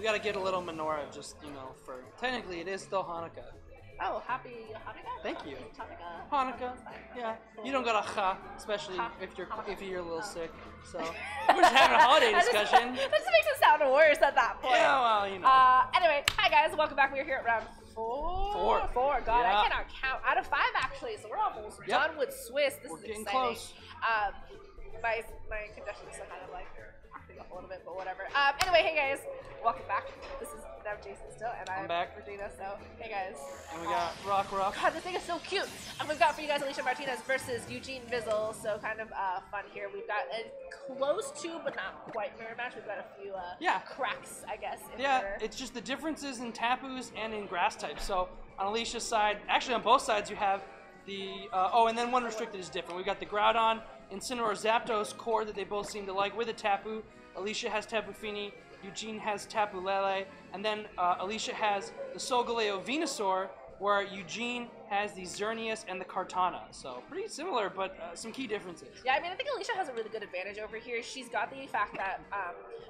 got to get a little menorah, just you know, for technically it is still Hanukkah. Oh, happy Hanukkah! Thank you. Hanukkah. Hanukkah. Yeah. Cool. You don't got a ha, especially Ha. if you're Hanukkah. a little sick. So we're just having a holiday discussion. That just makes it sound worse at that point. Yeah, well, you know. Anyway, hi guys, welcome back. We're here at round four. God, Yeah. I cannot count. Out of 5 actually, so we're almost done with Swiss. This We're is getting exciting. close. My congestion is still kind of like acting up a little bit, but whatever. Anyway, hey guys, welcome back. This is I'm Jason still, and I'm back. Regina. So hey guys. And we got Rock. God, this thing is so cute. And we've got for you guys Alicia Martinez versus Eugene Vizel. So kind of fun here. We've got a close to, but not quite mirror match. We've got a few cracks, I guess. It's just the differences in tapus and in grass types. So on Alicia's side, actually on both sides, you have the and then one restricted is different. We've got the Groudon, Incineroar, Zapdos core that they both seem to like with a Tapu. Alicia has Tapu Fini, Eugene has Tapu Lele, and then Alicia has the Solgaleo Venusaur, where Eugene has the Xerneas and the Kartana. So pretty similar, but some key differences. Yeah, I mean, I think Alicia has a really good advantage over here. She's got the fact that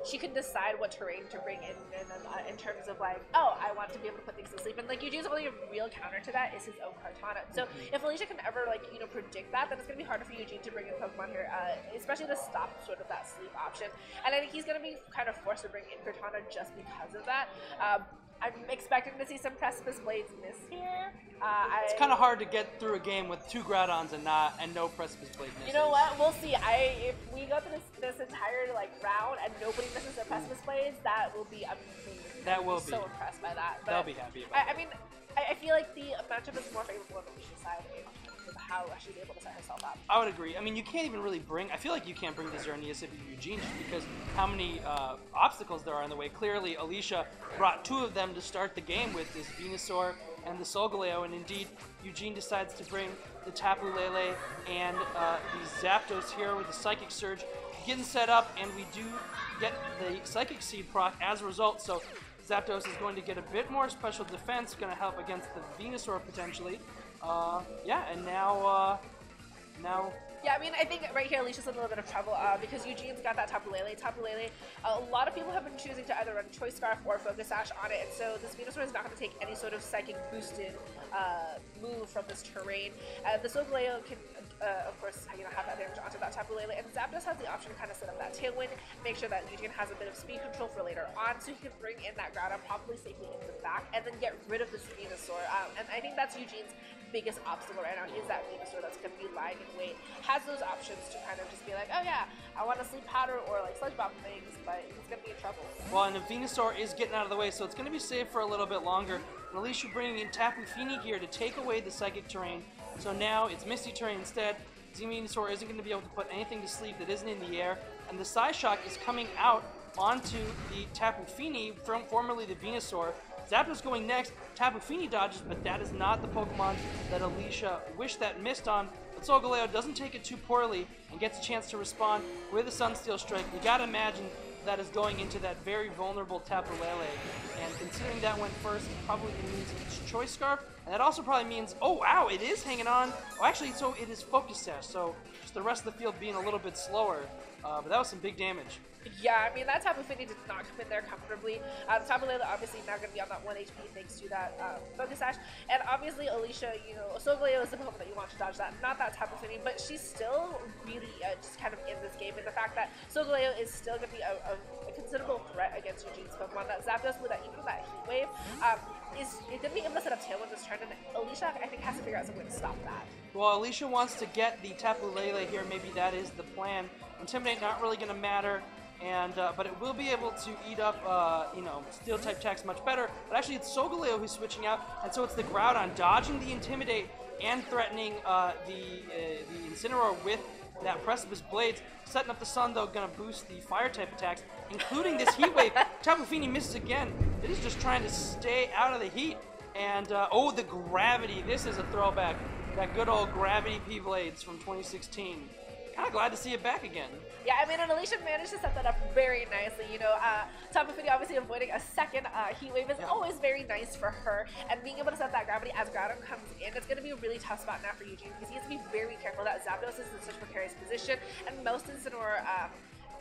she can decide what terrain to bring in terms of like, oh, I want to be able to put things to sleep. And like Eugene's only real counter to that is his own Kartana. So if Alicia can ever like predict that, then it's gonna be harder for Eugene to bring in Pokemon here, especially to stop sort of that sleep option. And I think he's gonna be kind of forced to bring in Kartana just because of that. I'm expecting to see some Precipice Blades miss here. It's kind of hard to get through a game with 2 Groudons and no Precipice Blade misses. You know what? We'll see. If we go through this entire like round and nobody misses their Precipice Blades, that will be amazing. That will be. So impressed by that. But They'll be happy about it. I mean, I feel like the matchup is more favorable on Alicia's side in terms of how she's able to set herself up. I would agree. I mean, you can't even really bring... I feel like you can't bring the Xerneas if you're Eugene just because how many obstacles there are in the way. Clearly, Alicia brought 2 of them to start the game with this Venusaur and the Solgaleo, and indeed, Eugene decides to bring the Tapu Lele and the Zapdos here with the Psychic Surge getting set up, and we do get the Psychic Seed proc as a result, so Zapdos is going to get a bit more special defense, going to help against the Venusaur potentially. And now... Yeah, I mean, I think right here Alicia's in a little bit of trouble because Eugene's got that Tapu Lele. Tapu Lele, a lot of people have been choosing to either run Choice Scarf or Focus Sash on it, and so this Venusaur is not going to take any sort of Psychic boosted move from this terrain. The Solgaleo can, of course, have that damage onto that Tapu Lele, and Zapdos has the option to kind of set up that Tailwind, make sure that Eugene has a bit of speed control for later on, so he can bring in that Groudon probably safely into the back, and then get rid of this Venusaur. And I think that's Eugene's biggest obstacle right now is that Venusaur that's going to be lying in wait. Has those options to kind of just be like, oh yeah, I want to sleep powder or like sludge bomb things, but he's going to be in trouble. Well, and the Venusaur is getting out of the way, so it's going to be safe for a little bit longer. And Alicia bringing in Tapu Fini here to take away the psychic terrain. So now it's Misty terrain instead. Venusaur isn't going to be able to put anything to sleep that isn't in the air, and the Psyshock is coming out onto the Tapu Fini, formerly the Venusaur. Zapdos going next, Tapu Fini dodges, but that is not the Pokemon that Alicia wished that missed on. But Solgaleo doesn't take it too poorly and gets a chance to respond with a Sunsteel Strike. You gotta imagine that is going into that very vulnerable Tapu Lele. And considering that went first, it probably means it's Choice Scarf. And that also probably means, oh wow, it is hanging on. Oh, actually, so it is Focus Sash. So just the rest of the field being a little bit slower. But that was some big damage. Yeah, I mean, that Tapu Fini did not come in there comfortably. The Tapu Lele obviously not going to be on that 1 HP thanks to that Focus Sash. And obviously, Alicia, Solgaleo is the Pokemon that you want to dodge that, not that Tapu Fini, but she's still really just kind of in this game. And the fact that Solgaleo is still going to be a considerable threat against Eugene's Pokemon, that Zapdos with that, even that Heat Wave, is going to be able to set up Tailwind this turn. And Alicia, I think, has to figure out some way to stop that. Well, Alicia wants to get the Tapu Lele here. Maybe that is the plan. Intimidate not really going to matter. But it will be able to eat up, Steel type attacks much better. But actually, it's Solgaleo who's switching out, and so it's the Groudon dodging the Intimidate and threatening the Incineroar with that Precipice Blades. Setting up the Sun, though, going to boost the Fire type attacks, including this Heat Wave. Tapu Fini misses again. It is just trying to stay out of the heat. And, the Gravity. This is a throwback. That good old Gravity P-Blades from 2016. Kind of glad to see it back again. Yeah, I mean, and Alicia managed to set that up very nicely. Tapu Fini obviously avoiding a second Heat Wave is always very nice for her. And being able to set that Gravity as Groudon comes in, it's going to be a really tough spot now for Eugene because he has to be very careful that Zapdos is in such a precarious position. And most Incineroar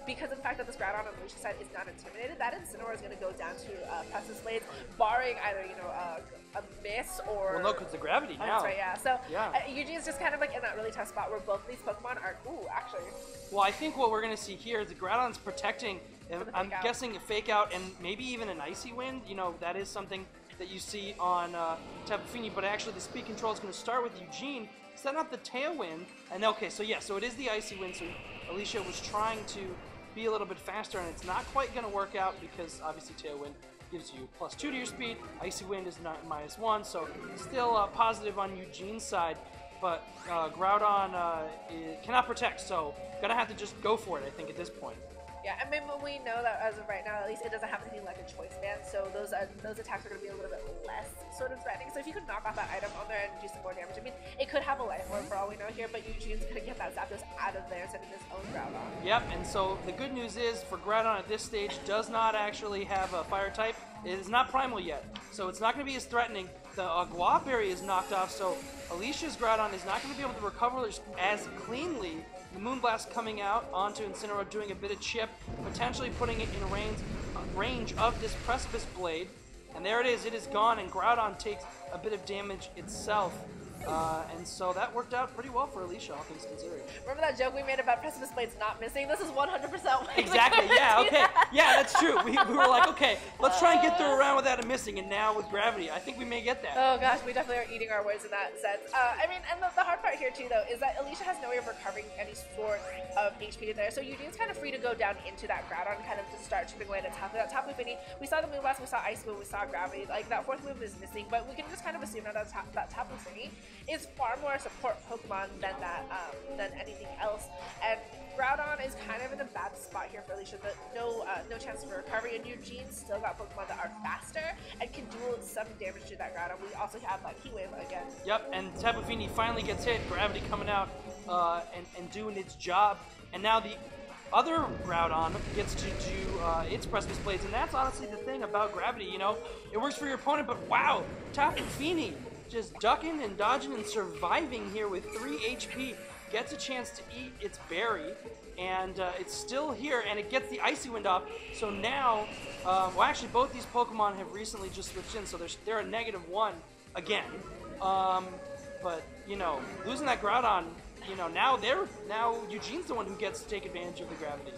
because of the fact that this Groudon on Alicia's side is not intimidated, that Incineroar is going to go down to Precipice Blades, barring either, you know, a miss or... Well, no, because the gravity now. That's right, yeah. So Eugene's just kind of like in that really tough spot where both of these Pokemon are... Ooh, actually. Well, I think what we're going to see here is the Groudon's protecting, and I'm guessing a Fake Out and maybe even an Icy Wind. You know, that is something that you see on Tapu Fini, but actually the speed control is going to start with Eugene, set up the Tailwind, and okay, so yeah, so it is the Icy Wind, so Alicia was trying to be a little bit faster, and it's not quite going to work out because obviously Tailwind gives you +2 to your speed, Icy Wind is not -1, so still positive on Eugene's side, but Groudon cannot protect, so gonna have to just go for it, I think, at this point. Yeah, I mean, we know that as of right now, at least it doesn't have anything like a choice band, so those attacks are going to be a little bit less sort of threatening. So if you could knock off that item on there and do some more damage, I mean, it could have a Life Orb for all we know here, but Eugene's going to get that Zapdos out of there, sending his own Groudon. Yep, and so the good news is, for Groudon at this stage, does not actually have a Fire type. It is not Primal yet, so it's not going to be as threatening. The Guava Berry is knocked off, so Alicia's Groudon is not going to be able to recover as cleanly. The Moonblast coming out onto Incineroar, doing a bit of chip, potentially putting it in range of this Precipice Blade. And there it is gone, and Groudon takes a bit of damage itself. And so that worked out pretty well for Alicia, all things considered. Remember that joke we made about Precipice Blades not missing? This is 100% exactly, yeah, okay. Yeah, that's true. We were like, okay, let's try and get through a round without it missing, and now with gravity, I think we may get that. Oh gosh, we definitely are eating our words in that sense. I mean, and the hard part here too, though, is that Alicia has no way of recovering any sort of HP there, so Eugene's kind of free to go down into that Groudon, kind of just start chipping away at that Tapu Fini. We saw the Moonblast, we saw Ice Move, we saw Gravity, like that fourth move is missing, but we can just kind of assume that that Tapu Fini is far more a support Pokemon than than anything else, and Groudon is kind of in a bad spot here for Alicia, but no chance for recovery, and Eugene's still got Pokemon that are faster and can do some damage to that Groudon. We also have Heat Wave again. Yep, and Tapu Fini finally gets hit, Gravity coming out and doing its job, and now the other Groudon gets to do its Precipice Blades, and that's honestly the thing about Gravity, you know, it works for your opponent, but wow, Tapu Fini just ducking and dodging and surviving here with 3 HP, gets a chance to eat its berry, and it's still here, and it gets the Icy Wind off, so now, well actually both these Pokemon have recently just switched in, so they're a -1 again, but, you know, losing that Groudon, you know, now Eugene's the one who gets to take advantage of the gravity.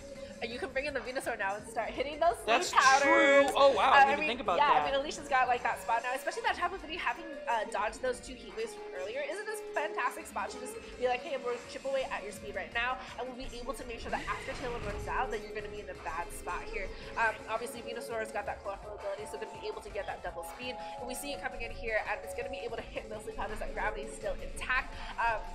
You can bring in the Venusaur now and start hitting those That's powders. true. Oh wow, I didn't even think about that. Yeah, I mean, Alicia's got like that spot now, especially that Tapu Fini having dodged those 2 Heat Waves from earlier. Isn't this fantastic spot to just be like, hey, we're chip away at your speed right now, and we'll be able to make sure that after Tailwind runs out, that you're going to be in a bad spot here. Obviously, Venusaur's got that chlorophyll ability, so going to be able to get that double speed. And we see it coming in here, and it's going to be able to hit those sleep powders. That gravity is still intact.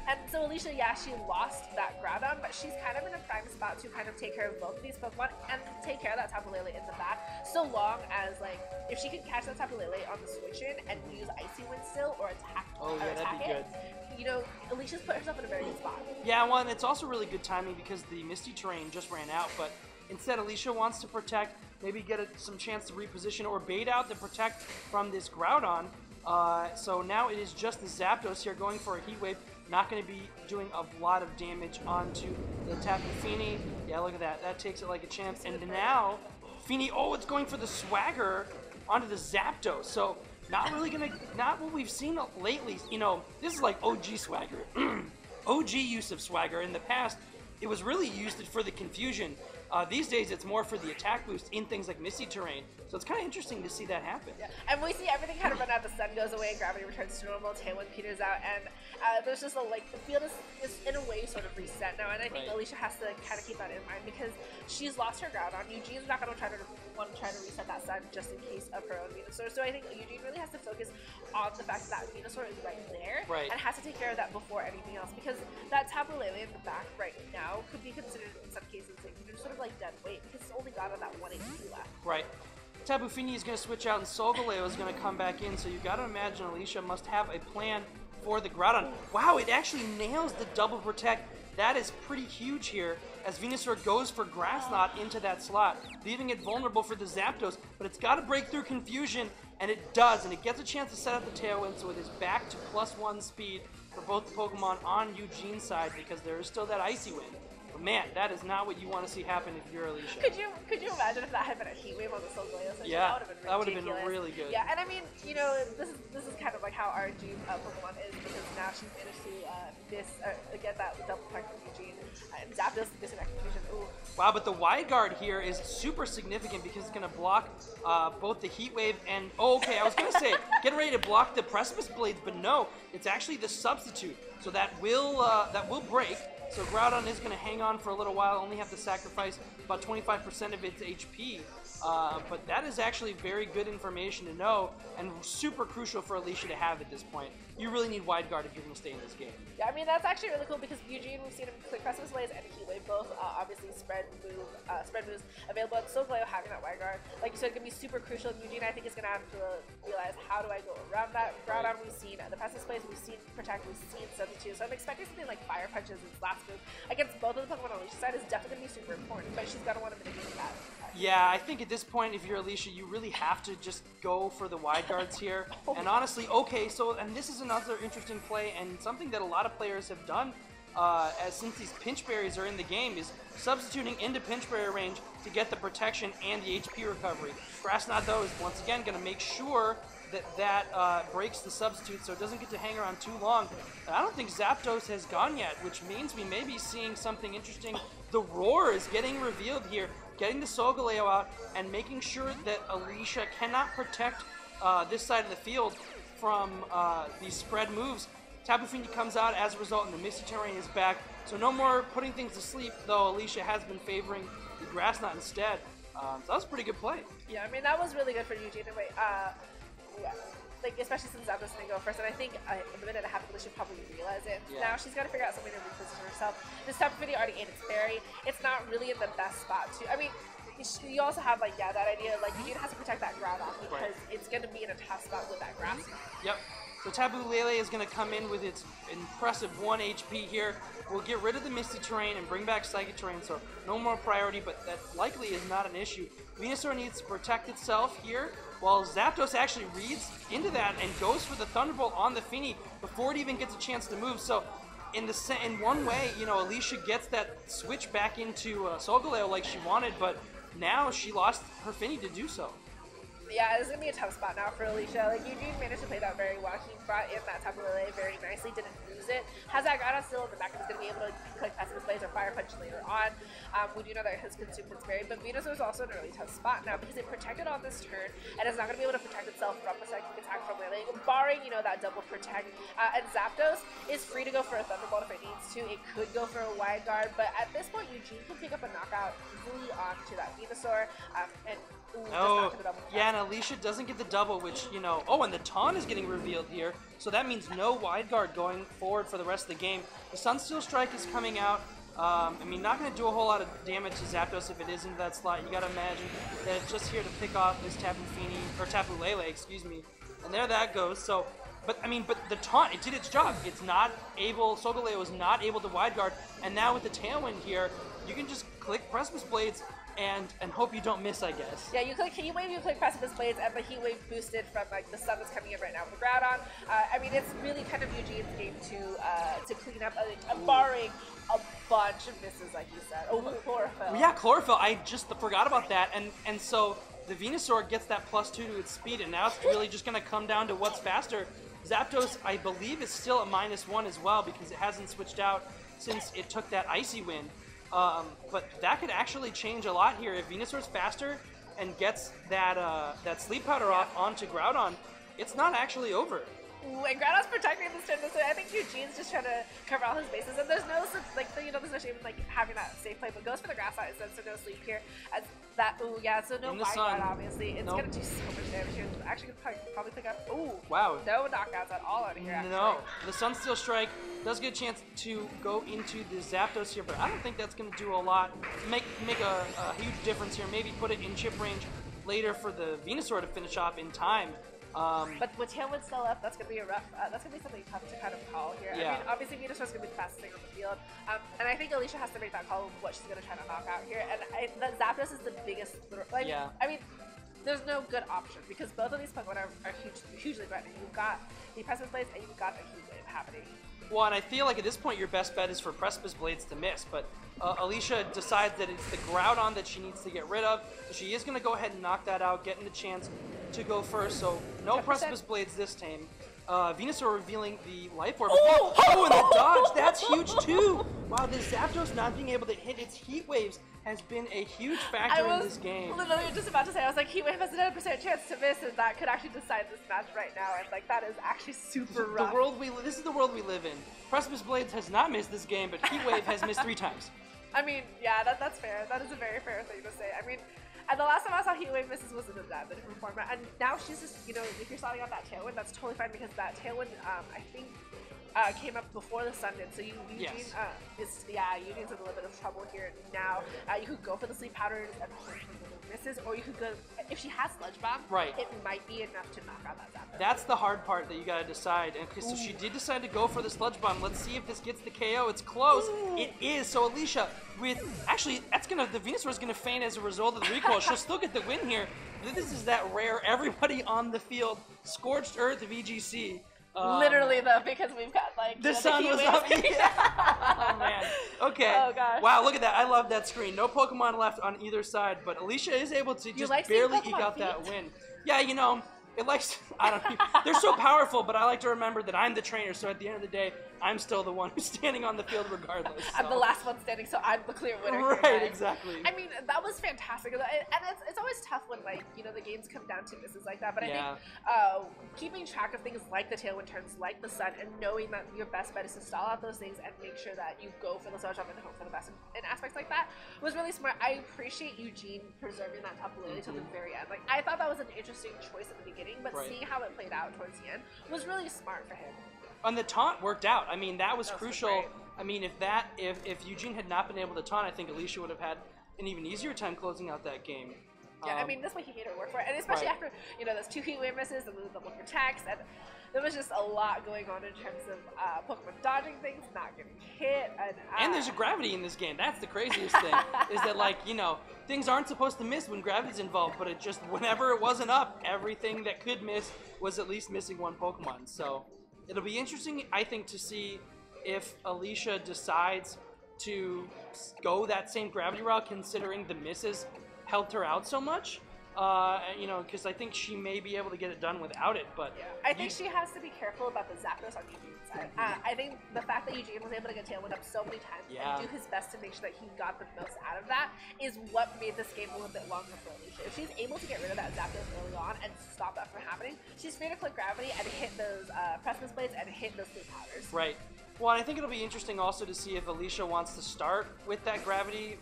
And so Alicia, yeah, she lost that Groudon, but she's kind of in a prime spot to kind of take care of both of these Pokemon and take care of that Tapu Lele in the back, so long as, like, if she can catch that Tapu Lele on the switch in and use Icy Wind still or attack, that'd be good. You know, Alicia's put herself in a very good spot. Yeah, well, and it's also really good timing because the Misty Terrain just ran out, but instead Alicia wants to protect, maybe get some chance to reposition or bait out the protect from this Groudon. So now it is just the Zapdos here going for a Heat Wave. Not going to be doing a lot of damage onto the Tapu Fini. Yeah, look at that. That takes it like a champ. And now, Fini, it's going for the Swagger onto the Zapdos. So not really going to, not what we've seen lately. You know, this is like OG Swagger. OG use of Swagger. In the past, it was really used for the confusion. These days, it's more for the attack boost in things like Misty Terrain. So it's kind of interesting to see that happen. Yeah. And we see everything kind of run out. The sun goes away, gravity returns to normal, Tailwind peters out, and there's just the field is in a way sort of reset now. And I think Alicia has to kind of keep that in mind because she's lost her Groudon. Eugene's not going to try to reset that sun just in case of her own Venusaur. So I think Eugene really has to focus on the fact that Venusaur is right there and has to take care of that before anything else, because that Tapu Lele in the back right now could be considered in some cases like sort of like dead weight because it's only got on that 1 HP left. Right. Tapu Fini is going to switch out and Solgaleo is going to come back in, so you got to imagine Alicia must have a plan for the Groudon. Wow, it actually nails the double protect. That is pretty huge here as Venusaur goes for Grass Knot into that slot, leaving it vulnerable for the Zapdos, but it's got to break through confusion, and it does, and it gets a chance to set up the Tailwind, so it is back to +1 speed for both the Pokemon on Eugene's side because there is still that Icy Wind. man, that is not what you want to see happen if you're Alicia. Could you imagine if that had been a heat wave on the Solgaleo session? Yeah, that would have been ridiculous. really good. Yeah, and I mean, you know, this is kind of like how RNG Pokemon is, because now she managed to get that double attack from Eugene. And Zapdos missing execution. Ooh. Wow, but the wide guard here is super significant because it's going to block both the Heat Wave and... Oh, okay, I was going to say, getting ready to block the Precipice Blades, but no, it's actually the substitute. So that will break. So Groudon is going to hang on for a little while, only have to sacrifice about 25% of its HP. But that is actually very good information to know, and super crucial for Alicia to have at this point. You really need wide guard if you're going to stay in this game. Yeah, I mean, that's actually really cool because Eugene, we've seen him click Precipice Blades and Heat Wave, both obviously spread moves available. And Solgaleo having that wide guard, like you said, going to be super crucial. Eugene, I think, is going to have to realize, how do I go around that? Groudon, we've seen the Precipice Blades, we've seen Protect, we've seen Substitute. So I'm expecting something like Fire Punches in his last move against both of the Pokemon on Alicia's side is definitely going to be super important, but she's going to want to mitigate that. Yeah, I think at this point, if you're Alicia, you really have to just go for the wide guards here. And honestly, okay, so, and this is another interesting play, and something that a lot of players have done since these pinch berries are in the game, is substituting into pinch berry range to get the protection and the HP recovery. Grass Knot, though, is once again going to make sure that breaks the substitute, so it doesn't get to hang around too long. I don't think Zapdos has gone yet, which means we may be seeing something interesting. The Roar is getting revealed here, getting the Solgaleo out, and making sure that Alicia cannot protect this side of the field from these spread moves. Tapu Fini comes out as a result, and the Misty Terrain is back. So no more putting things to sleep, though Alicia has been favoring the Grass Knot instead. So that was a pretty good play. Yeah, I mean, that was really good for Eugene. Anyway, yeah, like, especially since Zapdos didn't go first, and I think the minute it happened, Alicia probably realized it. Yeah. Now she's got to figure out something to reposition herself. This Tapu Fini already ate its berry. It's not really in the best spot to. I mean, you also have, like, yeah, that idea, like, Eugene has to protect that Groudon because it's going to be in a tough spot with that grass. Yep. So Tapu Lele is going to come in with its impressive 1 HP here. We'll get rid of the Misty Terrain and bring back Psychic Terrain, so no more priority, but that likely is not an issue. Venusaur needs to protect itself here, while Zapdos actually reads into that and goes for the Thunderbolt on the Fini before it even gets a chance to move. So in one way, you know, Alicia gets that switch back into Solgaleo like she wanted, but now she lost her Fini to do so. Yeah, it's going to be a tough spot now for Alicia. Like, Eugene managed to play that very well. He brought in that Tapu Lele very nicely, didn't lose it. Has that Groudon still in the back, and is going to be able to click Precipice Blades or Fire Punch later on. We do know that it has consumed its berry, but Venusaur is also in a really tough spot now because it protected on this turn, and it's not going to be able to protect itself from a psychic attack from Lele, barring, you know, that double protect. And Zapdos is free to go for a Thunderbolt if it needs to. It could go for a wide guard, but at this point, Eugene can pick up a knockout easily onto that Venusaur, and yeah, and Alicia doesn't get the double, which, you know... Oh, and the taunt is getting revealed here, so that means no wide guard going forward for the rest of the game. The Sunsteel Strike is coming out. I mean, not going to do a whole lot of damage to Zapdos if it is into that slot. You got to imagine that it's just here to pick off this Tapu Fini, or Tapu Lele, excuse me. And there that goes, so... But, I mean, but the taunt, it did its job. It's not able... Solgaleo is not able to wide guard, and now with the Tailwind here, you can just click Precipice Blades and hope you don't miss, I guess. Yeah, you click Heat Wave, you click Precipice Blades, and the Heat Wave boosted from, like, the sun that's coming in right now with Groudon. I mean, it's really kind of Eugene's game to clean up, barring a bunch of misses, like you said. Oh, Chlorophyll. Yeah, Chlorophyll. I just forgot about that, and so the Venusaur gets that +2 to its speed, and now it's really just going to come down to what's faster. Zapdos, I believe, is still a -1 as well because it hasn't switched out since it took that Icy Wind. But that could actually change a lot here. If Venusaur's faster and gets that Sleep Powder off onto Groudon, it's not actually over. Ooh, and Groudon's protecting this turn, so I think Eugene's just trying to cover all his bases, and there's no, like, you know, there's no shame in, like, having that safe play, but goes for the Grass Knot instead, so no sleep here. As that, ooh, yeah, so no wide guard, obviously. It's gonna do so much damage here. Actually, probably pick up, ooh. Wow. No knockouts at all out of here, actually. No. The Sunsteel Strike does get a chance to go into the Zapdos here, but I don't think that's gonna do a lot. Make a huge difference here. Maybe put it in chip range later for the Venusaur to finish off in time. But with Tailwind still up, that's gonna be a rough. That's gonna be something tough to kind of call here. Yeah. I mean, obviously Venusaur's gonna be the fastest thing on the field, and I think Alicia has to make that call of what she's gonna try to knock out here. And the Zapdos is the biggest. Like, yeah. I mean, there's no good option because both of these Pokemon are hugely threatening. You've got the Precipice Blades and you've got a Heat Wave happening. Well, and I feel like at this point your best bet is for Precipice Blades to miss, but Alicia decides that it's the Groudon that she needs to get rid of, so she is going to go ahead and knock that out, getting the chance to go first, so no 10%. Precipice Blades this time. Venusaur revealing the Life Orb. Oh, and the dodge! That's huge too! Wow, the Zapdos not being able to hit its Heat Waves has been a huge factor in this game. I was literally just about to say, I was like, Heat Wave has a 9% chance to miss, and that could actually decide this match right now, and like, that is actually super rough. This is the world we live in. Precipice Blades has not missed this game, but Heat Wave has missed 3 times. I mean, yeah, that's fair. That is a very fair thing to say. I mean, and the last time I saw Heat Wave misses was in a different format, and now she's just, you know, if you're starting out that Tailwind, that's totally fine because that Tailwind, I think, came up before the sun did. So Eugene, yes. Eugene's in a little bit of trouble here now. You could go for the Sleep Powders and hope for the misses, or you could go, if she has Sludge Bomb, right, it might be enough to knock out that Zapdos. That's the hard part that you gotta decide. And so she did decide to go for the Sludge Bomb. Let's see if this gets the KO. It's close. Ooh. It is. So Alicia, the Venusaur is gonna feign as a result of the recoil. She'll still get the win here. This is that rare everybody on the field, scorched earth of EGC. Literally though, because we've got like the sun was up. Oh man. Okay. Oh gosh. Wow, look at that. I love that screen. No Pokemon left on either side, but Alicia is able to just barely eke out that win. Yeah, you know, it likes, I don't know, they're so powerful, but I like to remember that I'm the trainer, so at the end of the day, I'm still the one who's standing on the field regardless. So. I'm the last one standing, so I'm the clear winner. Right, here, exactly. I mean, that was fantastic. And it's always tough when, like, you know, the games come down to misses like that, but I think keeping track of things like the Tailwind turns, like the Sun, and knowing that your best bet is to stall out those things and make sure that you go for the Sludge Bomb and hope for the best in aspects like that was really smart. I appreciate Eugene preserving that Tapu Lele till the very end. Like, I thought that was an interesting choice at the beginning, but seeing how it played out towards the end was really smart for him. And the taunt worked out. I mean, that was crucial. I mean, if Eugene had not been able to taunt, I think Alicia would have had an even easier time closing out that game. Yeah, I mean, this way he made her work for it, and especially after, you know, those 2 Heat Wave misses and the double protects, and there was just a lot going on in terms of Pokemon dodging things, not getting hit, and there's a gravity in this game. That's the craziest thing, is that, like, you know, things aren't supposed to miss when gravity's involved, but it just, whenever it wasn't up, everything that could miss was at least missing one Pokemon. So it'll be interesting, I think, to see if Alicia decides to go that same gravity route, considering the misses helped her out so much. You know, because I think she may be able to get it done without it, but... Yeah, I think she has to be careful about the Zapdos on Eugene's side. I think the fact that Eugene was able to get Tailwind up so many times and do his best to make sure that he got the most out of that is what made this game a little bit longer for Alicia. If she's able to get rid of that Zapdos early on and stop that from happening, she's free to click Gravity and hit those Precipice Blades and hit those Sleep Powders. Right. Well, I think it'll be interesting also to see if Alicia wants to start with that gravity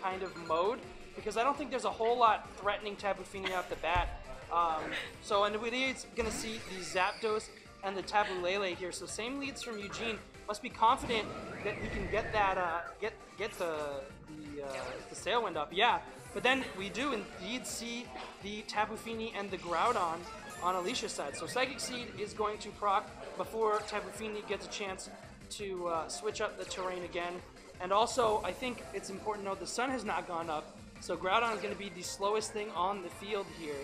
kind of mode, because I don't think there's a whole lot threatening Tapu Fini out the bat. And we is going to see the Zapdos and the Tapu Lele here. So same leads from Eugene. Must be confident that he can get that get the Sailwind up. Yeah, but then we do indeed see the Tapu Fini and the Groudon on Alicia's side. So Psychic Seed is going to proc before Tapu Fini gets a chance to switch up the terrain again. And also, I think it's important to note the sun has not gone up. So Groudon is going to be the slowest thing on the field here.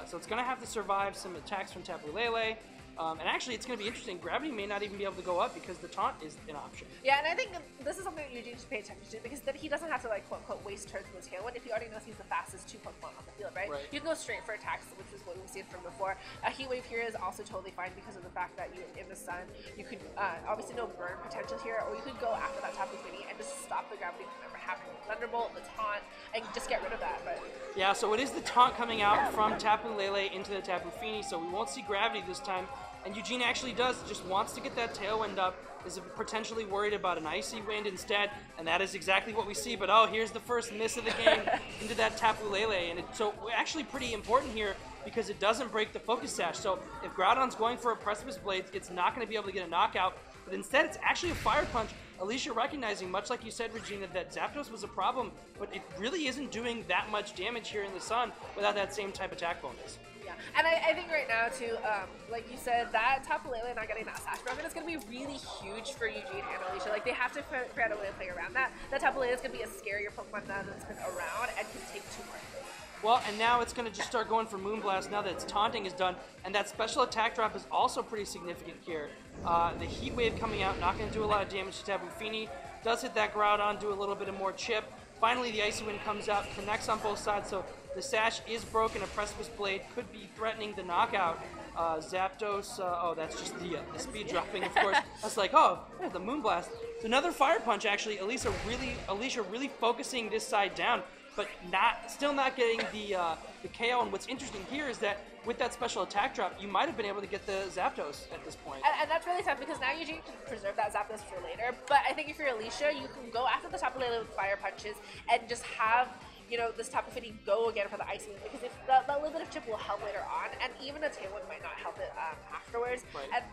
So it's going to have to survive some attacks from Tapu Lele. And actually, it's going to be interesting. Gravity may not even be able to go up because the taunt is an option. Yeah, and I think this is something that Eugene should pay attention to, because then he doesn't have to, like, quote-unquote, waste turns with his Tailwind if he already knows he's the fastest 2 Pokemon on the field, right? You can go straight for attacks, which is what we've seen from before. A Heat Wave here is also totally fine because of the fact that you, in the sun, you could, obviously no burn potential here, or you could go after that Tapu Fini and just stop the gravity from ever happening. Thunderbolt, the taunt, and just get rid of that. But yeah, so it is the taunt coming out from Tapu Lele into the Tapu Fini, so we won't see gravity this time. And Eugene actually just wants to get that Tailwind up, is potentially worried about an Icy Wind instead, and that is exactly what we see. But oh, here's the first miss of the game into that Tapu Lele, and it's so actually pretty important here because it doesn't break the Focus Sash. So if Groudon's going for a Precipice Blades, it's not going to be able to get a knockout, but instead it's actually a Fire Punch. Alicia recognizing, much like you said, Regina, that Zapdos was a problem, but it really isn't doing that much damage here in the sun without that same type attack bonus. Yeah, and I think right now, too, like you said, that Tapu Lele not getting that Sash broken is going to be really huge for Eugene and Alicia. Like, they have to figure out a way to play around that. That Tapu Lele is going to be a scarier Pokemon now that's been around and can take 2 more hits. Well, and now it's going to just start going for Moonblast now that its taunting is done, and that special attack drop is also pretty significant here. The Heat Wave coming out, not going to do a lot of damage to Tapu Fini. Does hit that Groudon, do a little bit of more chip. Finally, the Icy Wind comes out, connects on both sides, so the sash is broken. A Precipice Blade could be threatening the knockout. Zapdos, oh, that's just the speed dropping, of course. That's like, oh, yeah, the Moonblast. So another Fire Punch, actually. Alicia really focusing this side down, but still not getting the KO. And what's interesting here is that with that special attack drop, you might have been able to get the Zapdos at this point. And that's really tough because now Eugene can preserve that Zapdos for later. But I think if you're Alicia, you can go after the Tapu Lele with Fire Punches and just have, you know, this Tapu Fini go again for the Icy Wind, because if that little bit of chip will help later on, and even a Tailwind might not help it afterwards. Right. And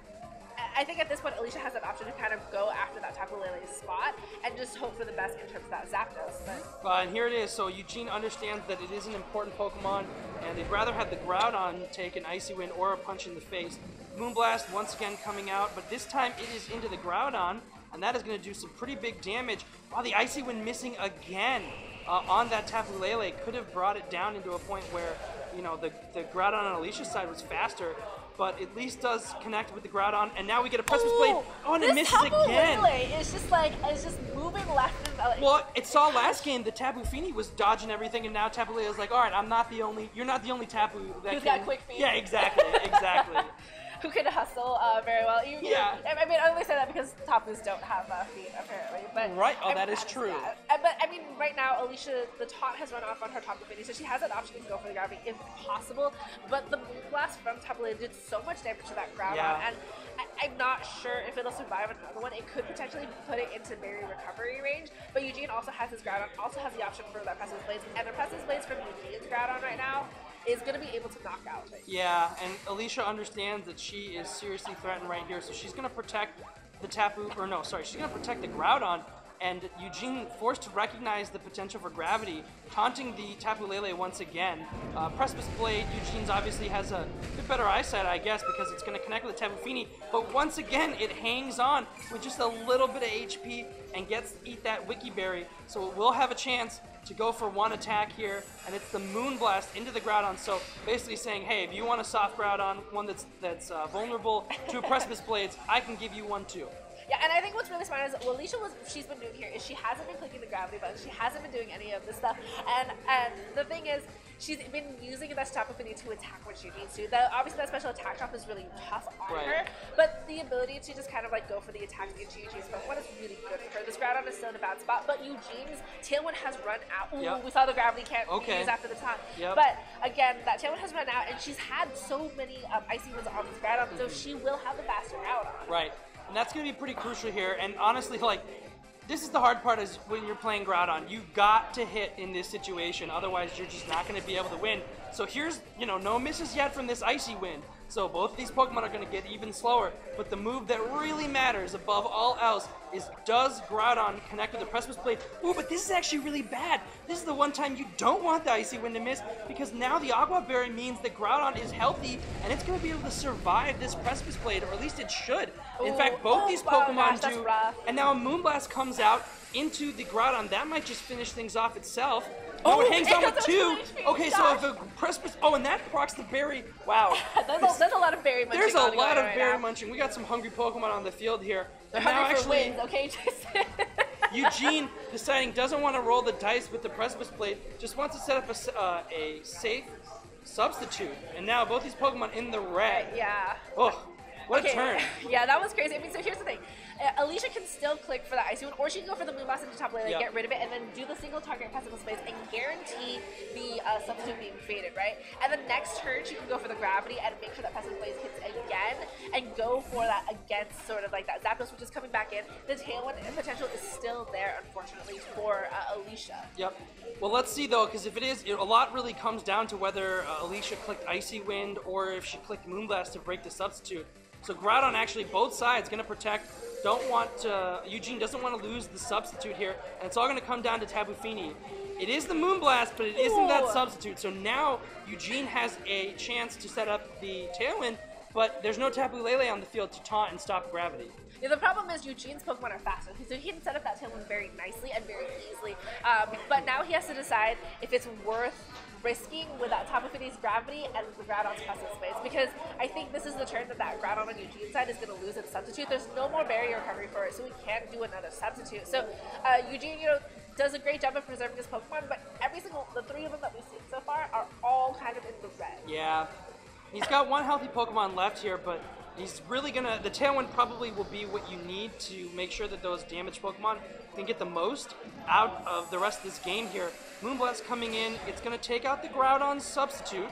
I think at this point, Alicia has an option to kind of go after that Tapu Lele spot and just hope for the best in terms of that Zapdos. But and here it is. So Eugene understands that it is an important Pokemon, and they'd rather have the Groudon take an Icy Wind or a punch in the face. Moonblast once again coming out, but this time it is into the Groudon, and that is going to do some pretty big damage. While the Icy Wind missing again on that Tapu Lele could have brought it down into a point where, you know, the Groudon on Alicia's side was faster. But at least does connect with the Groudon, and now we get a Precipice Blade. Oh, and it misses again. It's just moving left and right. Well, it saw last game the Tapu Fini was dodging everything, and now Tapu Lele is like, all right, you're not the only Tapu that Who's got quick feet. Yeah, exactly. Who can hustle very well. Yeah. I mean, I only say that because Tapus don't have feet, apparently. But right. Oh, that is true. Yeah. But, I mean, right now, Alicia, the taunt has run off on her Tapu Fini, so she has an option to go for the gravity if possible. But the Moonblast from Tapu Lele did so much damage to that Groudon, and I'm not sure if it'll survive another one. It could potentially put it into berry recovery range, but Eugene also has his Groudon, also has the option for that Precipice Blades, and the Precipice Blades from Eugene's Groudon right now is going to be able to knock out. Yeah, and Alicia understands that she is seriously threatened right here, so she's going to protect the she's going to protect the Groudon, and Eugene forced to recognize the potential for gravity, taunting the Tapu Lele once again. Precipice Blade, Eugene's obviously has a bit better eyesight, I guess, because it's going to connect with the Tapu Fini, but once again, it hangs on with just a little bit of HP and gets to eat that Wiki Berry, so it will have a chance to go for one attack here, and it's the Moonblast into the Groudon, so basically saying, hey, if you want a soft Groudon, one that's vulnerable to Precipice Blades, I can give you one too. Yeah, and I think what's really smart is what she's been doing here is she hasn't been clicking the gravity button, she hasn't been doing any of this stuff, and the thing is, she's been using that Tapu Fini to attack when she needs to. Obviously, that special attack drop is really tough on her, but the ability to just kind of like go for the attacks into Eugene's front one is really good for her. This Groudon is still in a bad spot, but Eugene's Tailwind has run out. Ooh, we saw the gravity can't be used after the taunt. But again, that Tailwind has run out, and she's had so many Icy Winds on this Groudon, so she will have the faster Groudon. Right, and that's going to be pretty crucial here, and honestly, like, this is the hard part is when you're playing Groudon. You got to hit in this situation, otherwise you're just not going to be able to win. So here's, no misses yet from this Icy Wind. So both of these Pokemon are going to get even slower, but the move that really matters above all else is, does Groudon connect with the Precipice Blade? Ooh, but this is actually really bad. This is the one time you don't want the Icy Wind to miss, because now the Aqua Berry means that Groudon is healthy, and it's going to be able to survive this Precipice Blade, or at least it should. In fact, both these Pokemon do. And now a Moonblast comes out into the Groudon. That might just finish things off itself. Oh, it hangs on with 2. Okay, so if a Precipice... Oh, and that procs the berry. Wow. There's a lot of berry munching. There's a lot of berry munching. We got some hungry Pokemon on the field here. They're hungry for wins, okay, Jason? Eugene deciding doesn't want to roll the dice with the Precipice Blade, just wants to set up a safe substitute. And now both these Pokemon in the red. Yeah. Oh, what a turn. Yeah, that was crazy. I mean, so here's the thing. Alicia can still click for the Icy Wind, or she can go for the Moonblast into Tapu Lele, get rid of it, and then do the single target Precipice Blades and guarantee the substitute being faded, right? And the next turn, she can go for the gravity and make sure that Precipice Blades hits again, and go for that against sort of like that Zapdos, which is coming back in. The Tailwind potential is still there, unfortunately, for Alicia. Yep. Well, let's see, though, because if it is, a lot really comes down to whether Alicia clicked Icy Wind or if she clicked Moonblast to break the substitute. So Groudon actually, both sides, going to protect. Eugene doesn't want to lose the substitute here, and it's all going to come down to Tapu Fini. It is the Moonblast, but it isn't that substitute. So now Eugene has a chance to set up the Tailwind, but there's no Tapu Lele on the field to taunt and stop gravity. Yeah, the problem is Eugene's Pokemon are faster, so he can set up that Tailwind very nicely and very easily. But now he has to decide if it's worth risking without Tapu Fini's gravity and the Groudon's passive space, because I think this is the turn that Groudon on Eugene's side is going to lose its substitute. There's no more barrier recovery for it, so we can't do another substitute. So Eugene, does a great job of preserving his Pokemon, but the 3 of them that we've seen so far are all kind of in the red. Yeah. He's got one healthy Pokemon left here, but he's really gonna... The Tailwind probably will be what you need to make sure that those damaged Pokemon can get the most out of the rest of this game here. Moonblast coming in. It's gonna take out the Groudon's substitute.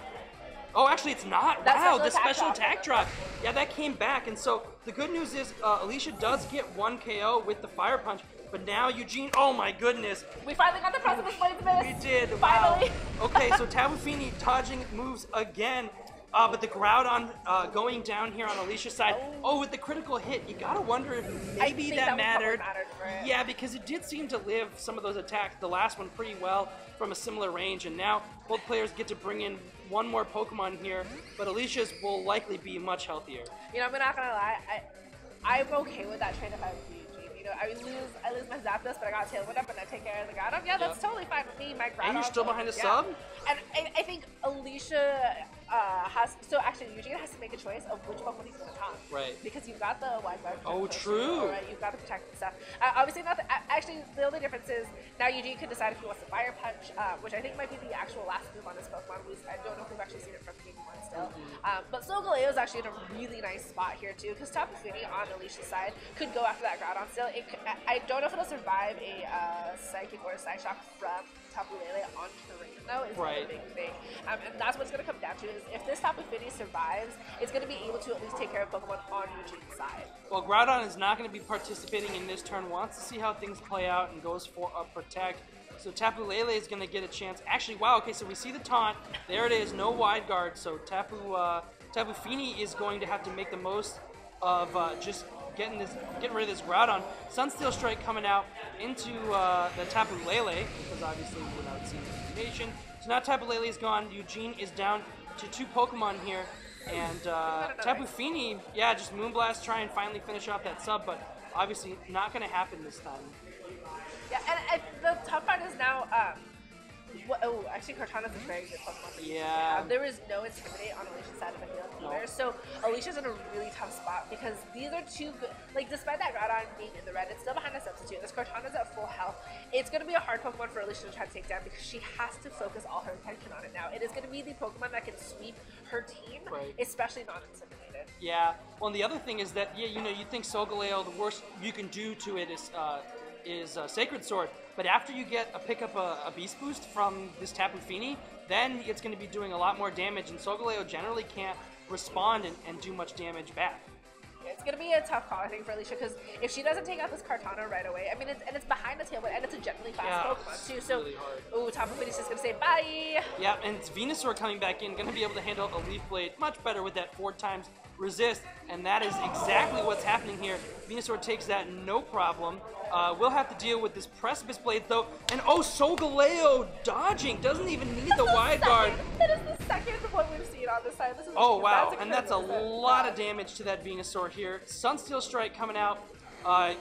Oh, actually, it's not. Wow, the special attack drop. Yeah, that came back. And so the good news is Alicia does get 1 KO with the Fire Punch. But now Eugene, oh my goodness. We finally got the Precipice Blades miss. We did. Finally. Wow. Okay, so Tapu Fini dodging moves again. But the Groudon going down here on Alicia's side. Oh, with the critical hit, you gotta wonder if maybe that mattered. Yeah, because it did seem to live some of those attacks, the last one pretty well from a similar range, and now both players get to bring in one more Pokemon here, but Alicia's will likely be much healthier. I'm not gonna lie, I'm okay with that trade if I was Eugene. I lose my Zapdos, but I got Tailwind up and I take care of the Groudon. Yeah, that's totally fine with me. My Groudon. And you're still behind the sub? And I think Alicia Eugene has to make a choice of which Pokemon he's going to taunt. Right. Because you've got the Wide Guard. Oh, true. Right? You've got the protective stuff. Obviously, actually, the only difference is now Eugene can decide if he wants to Fire Punch, which I think might be the actual last move on his Pokemon. I don't know if we've actually seen it from Game 1 still. But Solgaleo is actually in a really nice spot here, too, because Tapu Fini on Alicia's side could go after that Groudon still. I don't know if it'll survive a Psychic or a Psyshock from Tapu Lele on terrain, though, is the big thing. And that's what it's going to come down to, is if this Tapu Fini survives, it's going to be able to at least take care of Pokemon on Eugene's side. Well, Groudon is not going to be participating in this turn, wants to see how things play out, and goes for a Protect. So Tapu Lele is going to get a chance. Actually, wow, okay, so we see the taunt. There it is, no Wide Guard. So Tapu Fini is going to have to make the most of just getting rid of this Groudon. Sunsteel Strike coming out into the Tapu Lele, because obviously without seeing the animation. So now Tapu Lele is gone. Eugene is down to 2 Pokemon here. And Tapu Fini, yeah, just Moonblast, try and finally finish off that sub, but obviously not going to happen this time. Yeah, and the tough part is now, actually Cortana's a very good Pokemon. Yeah. There is no Intimidate on Alicia's side of the field either, so Alicia's in a really tough spot because these are 2 good, despite that Groudon being in the red, it's still behind a substitute. This Cortana's at full health. It's going to be a hard Pokemon for Alicia to try to take down because she has to focus all her attention on it now. It is going to be the Pokemon that can sweep her team, especially non-intimidated. Yeah, well, and the other thing is that, yeah, you think Solgaleo, the worst you can do to it is Sacred Sword, but after you pick up a Beast Boost from this Tapu Fini, then it's going to be doing a lot more damage, and Solgaleo generally can't respond and do much damage back. It's going to be a tough call, I think, for Alicia, because if she doesn't take out this Cortana right away, I mean, it's behind the Tailwind, and it's a generally fast Pokemon, too, so, really Tapu Fini's just going to say bye! Yeah, and it's Venusaur coming back in, going to be able to handle a Leaf Blade much better with that 4 times resist, and that is exactly what's happening here. Venusaur takes that no problem. We'll have to deal with this Precipice Blade, though, and Solgaleo dodging, doesn't even need the Wide Guard. That is the second one we've seen on this side. This is wow, and that's a lot of damage to that Venusaur here. Sunsteel Strike coming out. I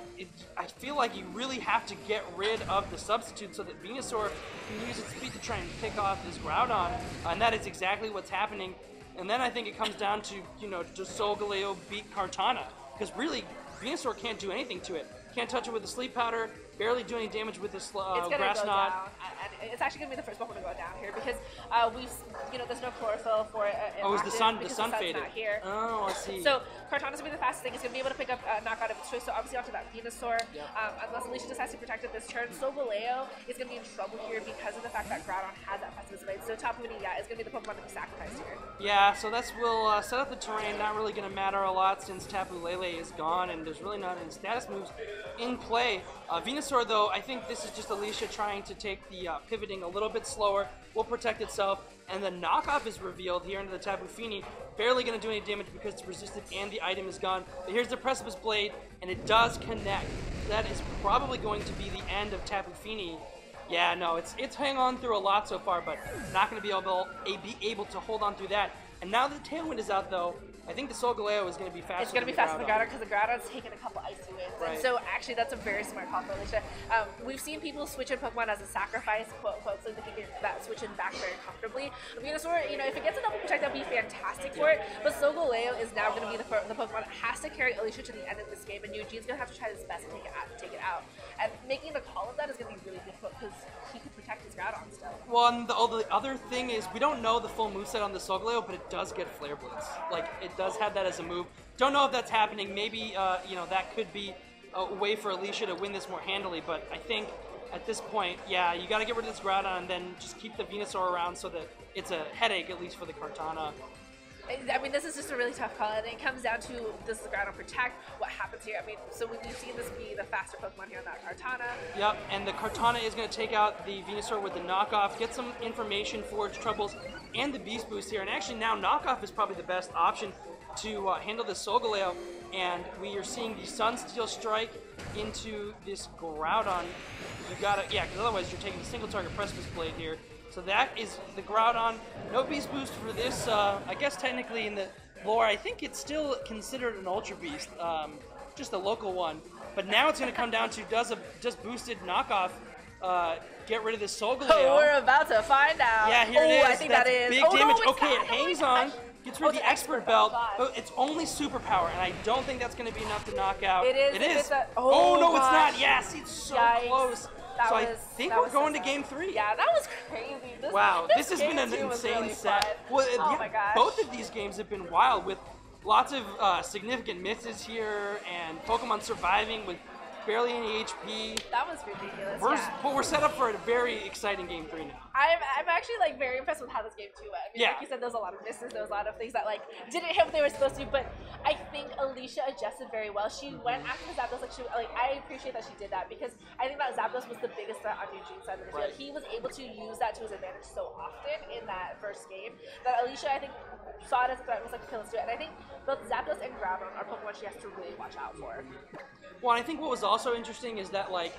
feel like you really have to get rid of the substitute so that Venusaur can use its speed to try and pick off this Groudon, and that is exactly what's happening. And then I think it comes down to, does Solgaleo beat Cortana? Because really, Venusaur can't do anything to it. Can't touch it with the Sleep Powder, barely do any damage with this Grass Knot. It's actually going to be the first Pokemon to go down here because there's no chlorophyll for it. Is the sun faded? Not here. Oh, I see. So Cortana's going to be the fastest thing. He's going to be able to pick up knockout of his choice, so obviously onto that Venusaur. Unless Alicia decides to protect it this turn, Solgaleo is going to be in trouble here because of the fact that Groudon has that Precipice Blade. So Tapu Fini, is going to be the Pokemon to be sacrificed here. Yeah, so will set up the terrain. Not really going to matter a lot since Tapu Lele is gone and there's really not any status moves in play. Venusaur, though, I think this is just Alicia trying to take the pivoting a little bit slower, will protect itself, and the knockoff is revealed here into the Tapu Fini. Barely going to do any damage because it's resisted and the item is gone. But here's the Precipice Blade, and it does connect. That is probably going to be the end of Tapu Fini. Yeah, no, it's hang on through a lot so far, but not going to be able to hold on through that. And now the Tailwind is out, though, I think the Solgaleo is going to be faster. It's going to be faster than the Groudon because the Groudon's taken a couple icy wins. Right. And so actually that's a very smart call for Alicia. We've seen people switch in Pokemon as a sacrifice, quote unquote, so they can get that switch in back very comfortably. Venusaur, you know, if it gets a double protect, that would be fantastic for it. But Solgaleo is now going to be the Pokemon that has to carry Alicia to the end of this game, and Eugene's going to have to try his best to take it out. And making the call of that is going to be really difficult because he could protect his Groudon still. Well, and the other thing is we don't know the full moveset on the Solgaleo, but it does get Flare Blitz. Like, it does have that as a move. Don't know if that's happening. Maybe, you know, that could be a way for Alicia to win this more handily, but I think at this point, yeah, you got to get rid of this Groudon and then just keep the Venusaur around so that it's a headache, at least for the Kartana. I mean, this is just a really tough call, and it comes down to does the Groudon protect? What happens here? I mean, so we've seen this be the faster Pokemon here on that Kartana. Yep, and the Kartana is going to take out the Venusaur with the knockoff, get some information for its troubles, and the Beast Boost here. And actually now knockoff is probably the best option to handle the Solgaleo, and we are seeing the Sunsteel Strike into this Groudon. You gotta, yeah, because otherwise you're taking a single target Precipice Blade here. So that is the Groudon. No Beast Boost for this. I guess technically in the lore, I think it's still considered an Ultra Beast, just a local one. But now it's going to come down to does a just boosted knockoff get rid of this Solgaleo? Oh, we're about to find out. Yeah, here it is. I think that is big damage. No, okay, not. it hangs on. Gets rid of the Expert Belt, but it's only Superpower, and I don't think that's going to be enough to knock out. It is. It is. Oh, no, gosh. it's not. Yes, it's so Yikes. close. So I think we're going to Game 3. Yeah, that was crazy. This has been an insane really set. Fun. Well, oh yeah, my gosh. both of these games have been wild with lots of significant misses here and Pokemon surviving with barely any HP. That was ridiculous. But we're set up for a very exciting Game 3 now. I'm actually like very impressed with how this game 2 went. I mean, like you said, there was a lot of misses, there was a lot of things that like didn't hit what they were supposed to. But I think Alicia adjusted very well. She went after the Zapdos I appreciate that she did that because I think that Zapdos was the biggest threat on Eugene's side of the field. He was able to use that to his advantage so often in that first game that Alicia I think saw it as a threat and was like, okay, let's do it. And I think both Zapdos and Groudon are Pokemon she has to really watch out for. Well, I think what was also interesting is that like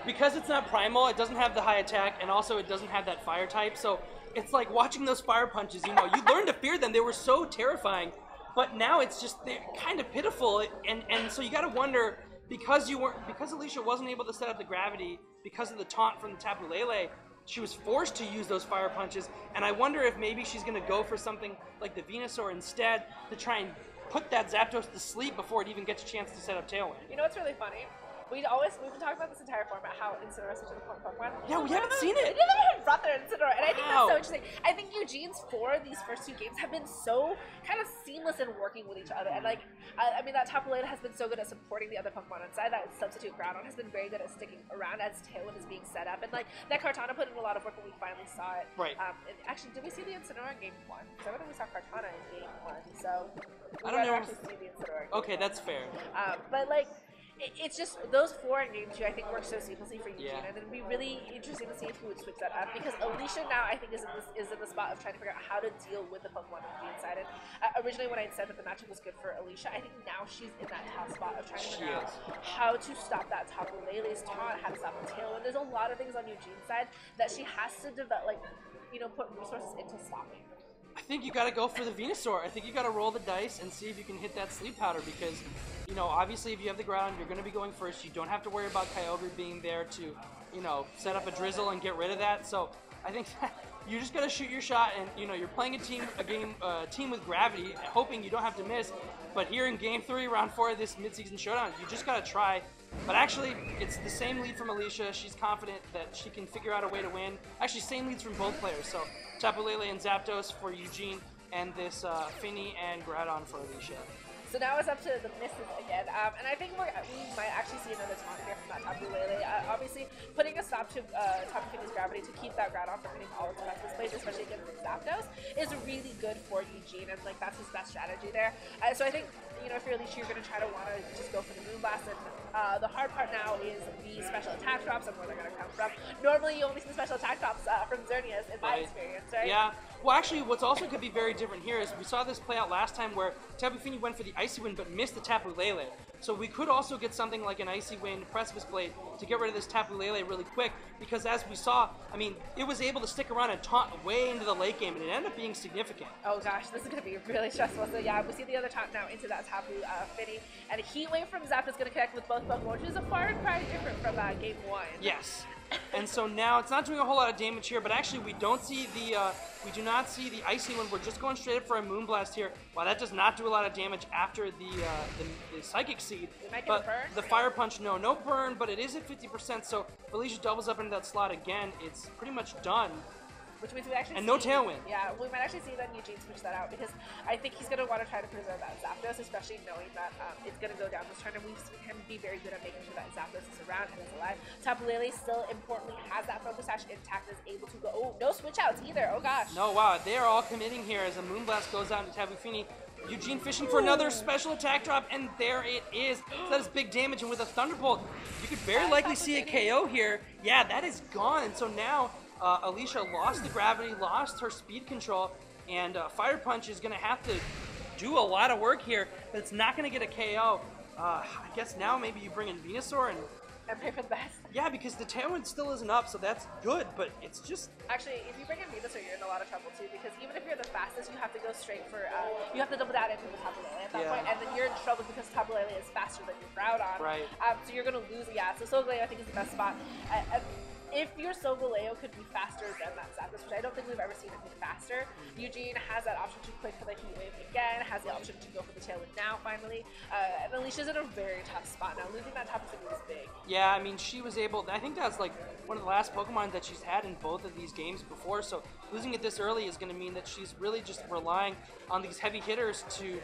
because it's not primal, it doesn't have the high attack, and also it doesn't have that fire type. So it's like watching those fire punches. You know, you learn to fear them. They were so terrifying, but now it's just they're kind of pitiful. And so you got to wonder because Alicia wasn't able to set up the gravity because of the taunt from the Tapu Lele. She was forced to use those fire punches, and I wonder if maybe she's going to go for something like the Venusaur instead to try and put that Zapdos to sleep before it even gets a chance to set up Tailwind. You know what's really funny? We've been talking about this entire format, how Incineroar is such an important Pokemon. Yeah, we haven't seen it. We never brought their Incineroar, and I think that's so interesting. I think Eugene's these first 2 games have been so kind of seamless in working with each other. And like, I mean, that Tapu Lele has been so good at supporting the other Pokemon inside. That substitute Groudon has been very good at sticking around as Tailwind is being set up. And like, that Kartana put in a lot of work when we finally saw it. Right. And actually, did we see the Incineroar in Game 1? Because I don't think we saw Kartana in Game 1. So, I don't know. Actually see the Incineroar. Okay, that's fair. But like, it's just those 4 in Game 2 I think work so seamlessly for Eugene, and it'd be really interesting to see if he would switch that up because Alicia now I think is in the spot of trying to figure out how to deal with the Pokemon on the inside. And originally when I said that the matchup was good for Alicia, I think now she's in that tough spot of trying to figure out how to stop that Tapu Lele's taunt, how to stop the Tailwind. There's a lot of things on Eugene's side that she has to develop, like put resources into stopping. I think you got to go for the Venusaur. I think you got to roll the dice and see if you can hit that sleep powder because, obviously if you have the ground, you're going to be going first. You don't have to worry about Kyogre being there to, set up a Drizzle and get rid of that. So I think you just got to shoot your shot and, you're playing a team with gravity, hoping you don't have to miss. But here in Game 3, Round 4 of this Midseason Showdown, you just got to try. But actually, it's the same lead from Alicia. She's confident that she can figure out a way to win. Actually, same leads from both players. So Tapu Lele and Zapdos for Eugene, and this Finny and Groudon for Alicia. So now it's up to the misses again, and I think we might actually see another taunt here from that Tapu Lele. Obviously, putting a stop to Tapu Finny's gravity to keep that Groudon from hitting all its defensive plays, especially against Zapdos, is really good for Eugene, and like that's his best strategy there. So I think you know, if you're Alicia, you're going to try to want to just go for the Moonblast, and the hard part now is the special attack drops and where they're going to come from. Normally, you only see the special attack drops from Xerneas, in my experience, right? Yeah. Well, actually, what's also could be very different here is we saw this play out last time where Tapu Fini went for the Icy Wind but missed the Tapu Lele. So we could also get something like an Icy Wind Precipice Blade to get rid of this Tapu Lele really quick, because as we saw, I mean, it was able to stick around and taunt way into the late game, and it ended up being significant. Oh gosh, this is going to be really stressful. So yeah, we see the other taunt now into that Tapu Fini, and a Heat Wave from Zap is going to connect with both Pokemon, which is a far cry different from game 1. Yes. And so now it's not doing a whole lot of damage here, but actually we don't see the we do not see the Icy Wind. We're just going straight up for a Moonblast here. Wow, that does not do a lot of damage after the Psychic Seed. But the Fire Punch, no burn, but it is at 50%. So if Alicia doubles up into that slot again, it's pretty much done. Which means we actually no Tailwind. Yeah, we might actually see then Eugene switch that out, because I think he's going to want to try to preserve that Zapdos, especially knowing that it's going to go down this turn, and we've seen him be very good at making sure that Zapdos is around and is alive. Tapu Lele still importantly has that Focus Sash intact and is able to go. Oh, no switch outs either. Oh gosh. No, wow, they are all committing here as a Moonblast goes out into Tapu Fini. Eugene fishing for another special attack drop, and there it is. So that is big damage, and with a Thunderbolt, you could very likely see a KO here. Yeah, that is gone, and so now Alicia lost the gravity, lost her speed control, and Fire Punch is going to have to do a lot of work here, but it's not going to get a KO. I guess now maybe you bring in Venusaur and pray for the best. Yeah, because the Tailwind still isn't up, so that's good, but it's just... Actually, if you bring in Venusaur, you're in a lot of trouble too, because even if you're the fastest, you have to go straight for, you have to double down into the Tapu Lele at that point, and then you're in trouble because Tapu Lele is faster than your Groudon. Right. So you're going to lose, so Solgaleo I think is the best spot. If your Solgaleo could be faster than that Zapdos, which I don't think we've ever seen it be faster, Eugene has that option to click for the Heat Wave again, has the option to go for the Tailwind now, finally. And Alicia's in a very tough spot now. Losing that Tapu Fini is big. Yeah, I mean, she was able... I think that's like one of the last Pokemon that she's had in both of these games before, so losing it this early is going to mean that she's really just relying on these heavy hitters to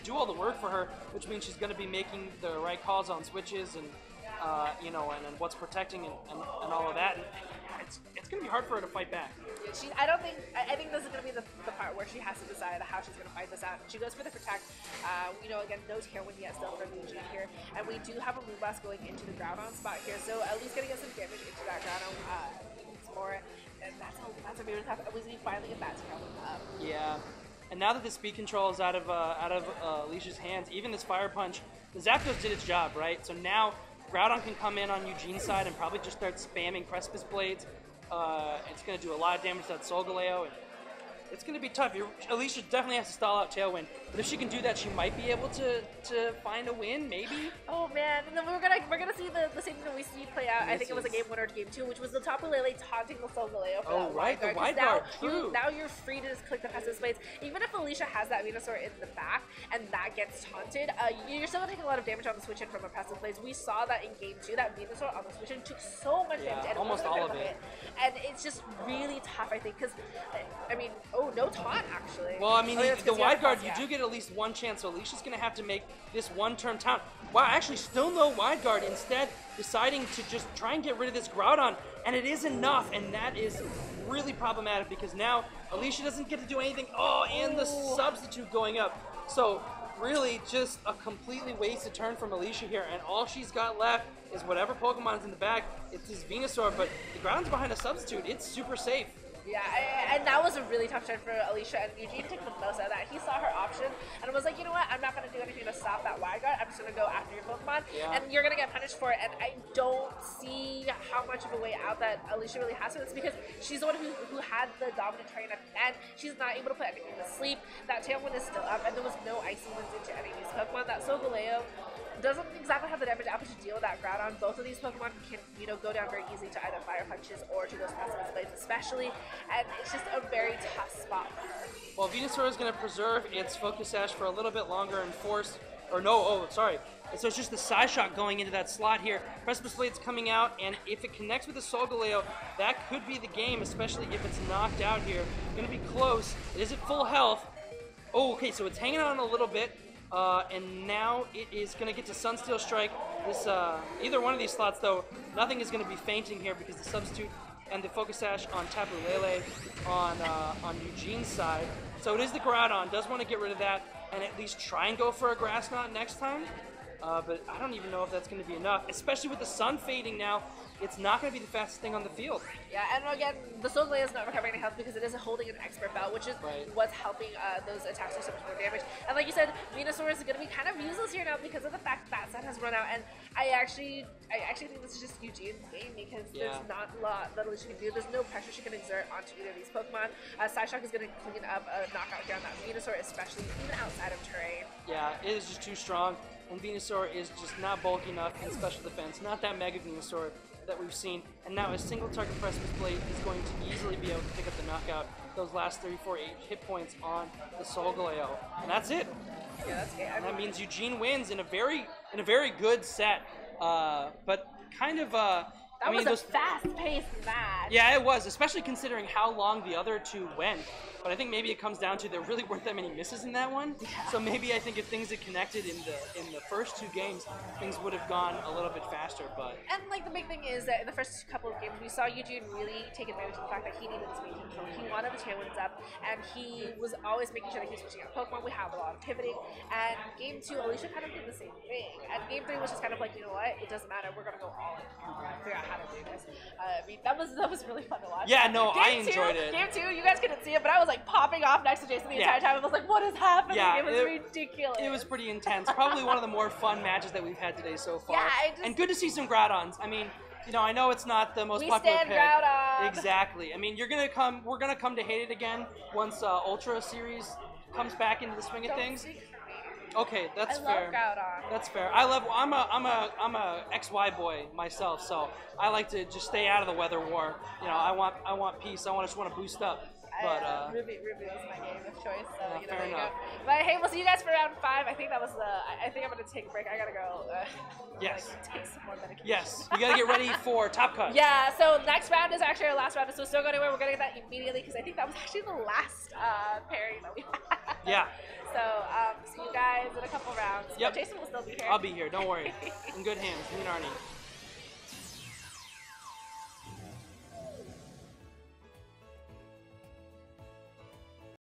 do all the work for her, which means she's going to be making the right calls on switches and you know, and what's protecting and all of that. And it's going to be hard for her to fight back. I think this is going to be the part where she has to decide how she's going to fight this out. She goes for the protect. You know, again, no Tailwind yet still from Eugene here. And we do have a Moonblast going into the Groudon spot here, so at least going to get some damage into that Groudon more. And that's a very tough. We finally get that Tailwind up. Yeah. And now that the speed control is out of Alicia's hands, even this Fire Punch, the Zapdos did its job, right? So now Groudon can come in on Eugene's side and probably just start spamming Precipice Blades. It's going to do a lot of damage to that Solgaleo, and it's going to be tough. Alicia definitely has to stall out Tailwind, but if she can do that, she might be able to find a win, maybe. Oh man, and then we're gonna see the same thing that we see play out. I think it was a game 1 or game 2, which was the Tapu Lele taunting the Solgaleo for that right, the wide guard. True. Now you're free to just click the Precipice Blades. Even if Alicia has that Venusaur in the back and that gets taunted, you're still gonna take a lot of damage on the switch in from a Precipice Blades. We saw that in game 2, that Venusaur on the switch in took so much damage, and almost all of it. And it's just really tough, I think, because I mean, no taunt actually. Well, I mean, the wide guard, you do get at least one chance, so Alicia's going to have to make this one-turn taunt. Wow, actually still no wide guard, instead deciding to just try and get rid of this Groudon, and it is enough, and that is really problematic because now Alicia doesn't get to do anything. Oh, and the substitute going up. So really just a completely wasted turn from Alicia here, and all she's got left is whatever Pokemon's in the back. It's this Venusaur, but the Groudon's behind a substitute. It's super safe. Yeah, and that was a really tough turn for Alicia, and Eugene took the most out of that. He saw her option and was like, you know what, I'm not going to do anything to stop that wide guard. I'm just going to go after your Pokemon, and you're going to get punished for it. And I don't see how much of a way out that Alicia really has for this, because she's the one who had the dominant terrain at the end. She's not able to put anything to sleep. That Tailwind is still up, and there was no Icy Winds into any of these Pokemon. That Solgaleo doesn't exactly have the damage output to deal with that Groudon. Both of these Pokemon can, go down very easily to either Fire Punches or to those Precipice Blades especially, and it's just a very tough spot for her. Well, Venusaur is going to preserve its Focus Sash for a little bit longer and force, so it's just the side shot going into that slot here. Precipice Blade's coming out, and if it connects with the Solgaleo, that could be the game, especially if it's knocked out here. Going to be close. It is at full health. Oh, okay, so it's hanging on a little bit. And now it is going to get to Sunsteel Strike. This either one of these slots, though, nothing is going to be fainting here because the substitute and the Focus Sash on Tapu Lele on Eugene's side. So it is the Groudon. Does want to get rid of that. and at least try and go for a grass knot next time. But I don't even know if that's going to be enough, especially with the sun fading now. It's not going to be the fastest thing on the field. Yeah, and again, the Soglea is not recovering any health because it is holding an expert belt, which is what's helping those attacks do so much more damage. And like you said, Venusaur is going to be kind of useless here now because of the fact that set has run out. And I actually think this is just Eugene's game because there's not a lot that Alicia can do. There's no pressure she can exert onto either of these Pokemon. Psyshock is going to clean up a knockout here on that Venusaur, especially even outside of terrain. Yeah, it is just too strong. And Venusaur is just not bulky enough in special defense. Not that Mega Venusaur that we've seen. And now a single target Precipice Blade is going to easily be able to pick up the knockout. Those last 34 hit points on the Solgaleo. And that's it. Yeah, that's it. And that means Eugene wins in a very good set. But kind of that was a fast-paced match. Yeah, it was, especially considering how long the other two went. But I think maybe it comes down to there really weren't that many misses in that one. Yeah. So maybe I think if things had connected in the first two games, things would have gone a little bit faster. But and like the big thing is that in the first couple of games, we saw Eugene really take advantage of the fact that he needed this main control. He wanted the tailwinds up, and he was always making sure that he was switching out Pokemon. We have a lot of pivoting. And game 2, Alicia kind of did the same thing. And game 3 was just kind of like, you know what? It doesn't matter. We're gonna go all in. We're gonna figure out how to do this. I mean, that was really fun to watch. Yeah, no, I Game enjoyed it. Game 2, you guys couldn't see it, but I was like popping off next to Jason the entire time. I was like, what is happening? Yeah, it was ridiculous. It was pretty intense. Probably one of the more fun matches that we've had today so far. Yeah, and good to see some Groudons. I mean, you know, I know it's not the most popular pick. Groudon. Exactly. I mean, we're gonna come to hate it again once Ultra Series comes back into the swing of things. Okay, that's fair. I love Groudon. That's fair. I'm a XY boy myself, so I like to just stay out of the weather war. You know, I want peace. I just want to boost up. But Ruby was my game of choice, so you know, fair enough. But hey, we'll see you guys for round 5. I think that was I think I'm gonna take a break. I gotta go. Yes. Like, take some more medication. Yes. You gotta get ready for Top Cut. Yeah. So next round is actually our last round, so still go anywhere. We're gonna get that immediately because I think that was actually the last pairing that we had. Yeah. So see you guys in a couple rounds. Yep. But Jason will still be here. I'll be here. Don't worry. In good hands. Me and Arnie.